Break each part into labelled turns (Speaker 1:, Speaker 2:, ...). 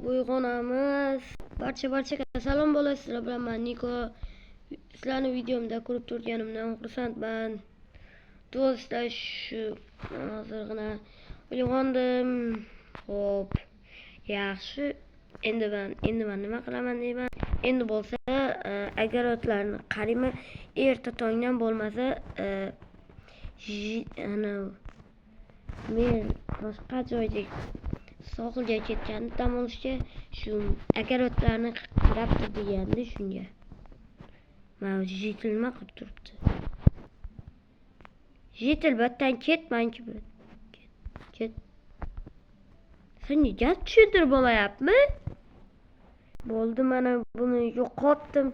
Speaker 1: uyg'onamiz. Barchaga salom bo'lsin. Sizlar bilan men Niko. Sizlarni videomda ko'rib turganimdan xursandman. Do'stlar, shu hozirgina uyg'ondim. Xo'p, yaxshi. Endi men nima qilaman deyman. Endi bo'lsa, agar otlarni qarayman, erta tongdan bo'lmasa, men boshqa joyga sohilga ketgan dam olishga, shu agarotlarni qarab turganda shunga. Mana jitil nima qilib turibdi? Jitil battan ketmanki bu. Ket. Senga gap tushuntirib olmayapmi? Bo'ldi, mana buni yo'qotdim.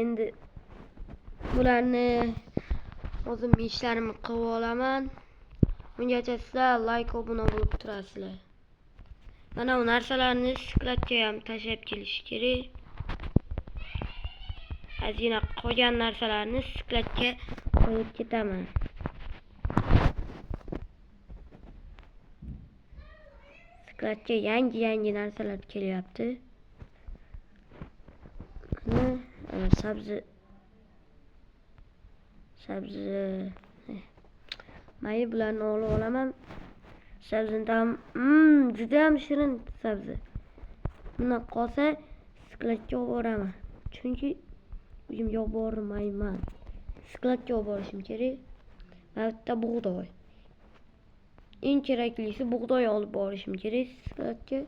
Speaker 1: Endi bularni o'zim ishlarimni qilib olaman. Ungacha sizlar like obuna bo'lib turasizlar. Mana bu narsalarni skladga ham tashlab kelish kerak. Azina qolgan narsalarni skladga qo'yib ketaman. Skladga yangi narsalar kelyapti. Mana sabzi. Mayli, bularni olib olaman. Sabzini ham juda ham shirin sabzi. Buni qolsa skladga olib boraman. Chunki uyimga olib bormayman. Skladga olib borishim kerak. Bitta bug'doy. Eng keraklisi bug'doy olib borishim kerak skladga.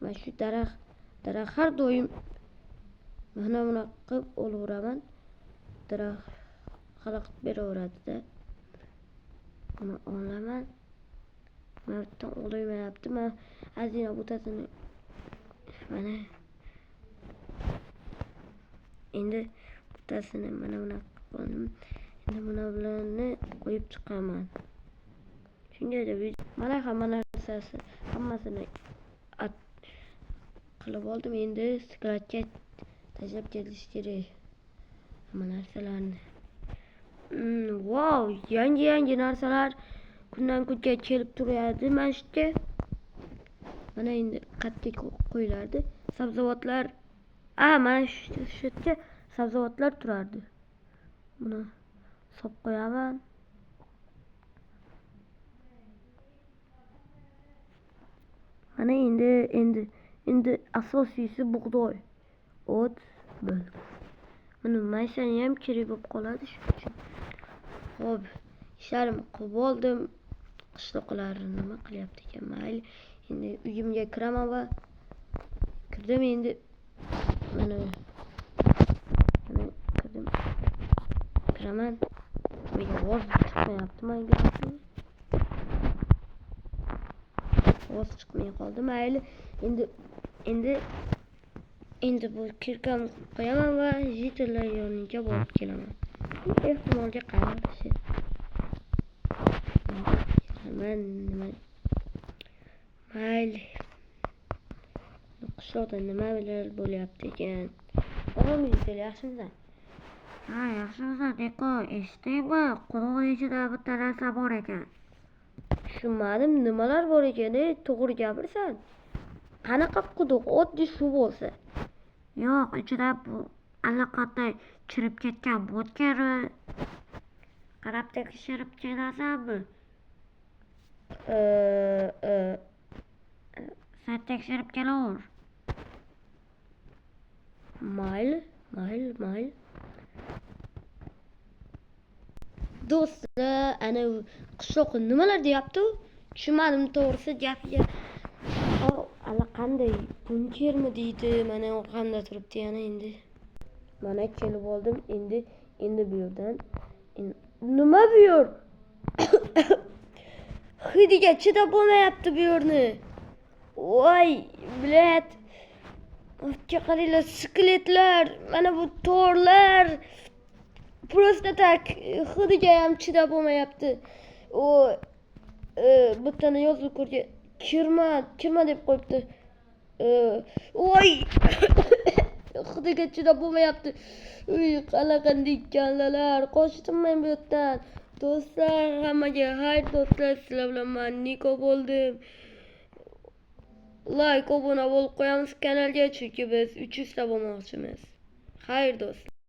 Speaker 1: Mana shu daraxt har doim mana bunaqa qilib olaveraman. Daraxt xalaqit beraveradi-da. Buni olaman. Mana bitta olmayapti. Men azina butasini mana endi butasini mana bunaqa qildim. Endi buni bilan qo'yib chiqaman. Shunday deb mana hamma narsasi hammasini qilib oldim. Endi skladga tashlab ketish kerak hamma narsalarni. Wow, yangi narsalar kundan kunga kelib turadi mana shu yerga. Mana endi qattiq qo'yiladi. Sabzavotlar, mana shu yerga sabzavotlar turardi. Buni solib qo'yaman. Mana endi asosiysi bug'doy, o't, bo'ldi. Buni maysani ham kerak bo'lib qoladi shu uchun. Xo'p, ishlarimni qilib oldim. Qishloqlar nima qilyapti ekan? Mayli, endi uyimga kiraman va kirdim endi. Mana kirdim. Kiraman. Menga ovoz chiqmayapti, menga. Ovoz chiqmay qoldi. Mayli, endi bu kirkam qo'yaman va jitillar yoniga borib kelaman. Ehtimolga qarashi. Nima? Mayli. Qishloqda nima bilan bo'lyapti ekan? O'g'lim, yaxshimisan? Ha, yaxshimisan, Niko. Eshitdingmi? Quduq ichida bitta narsa bor ekan. Tushunmadim, nimalar bor ekan? To'g'ri gapirsan. Qanaqa quduq? Oddiy suv bo'lsa. Yo'q, ichida bu allaqanday chirib ketgan vodkani qarab tekshirib kelasanmi? Sen tekshirib kelaver. Mayli. Do'stlar, ana qishloqda nimalar deyapti? Tushunmadim to'g'risi gapiga. Allaqanday bunkermi deydi, mana orqamda turibdi yana endi. Mana kelib oldim endi bu yerdan. Nima bu yer? Hidiga chidab bo'lmayapti bu yerni. Voy, bilet. O'tga qaranglar, skeletlar, mana bu to'rlar. Prosta tak hidiga ham chidab bo'lmayapti. Bittani yozib ko'rgan. Kirma deb qo'yibdi. Voy. Hidiga chidab bo'lmayapti. Qanaqanday kallalar. Qochdim men bu yerdan. Do'stlar, hammaga xayr do'stlar. Sizlar bilan men Niko bo'ldim. like, obuna bo'lib qo'yamiz kanalga, chunki biz 300 ta bo'lmoqchimiz. Xayr do'stlar.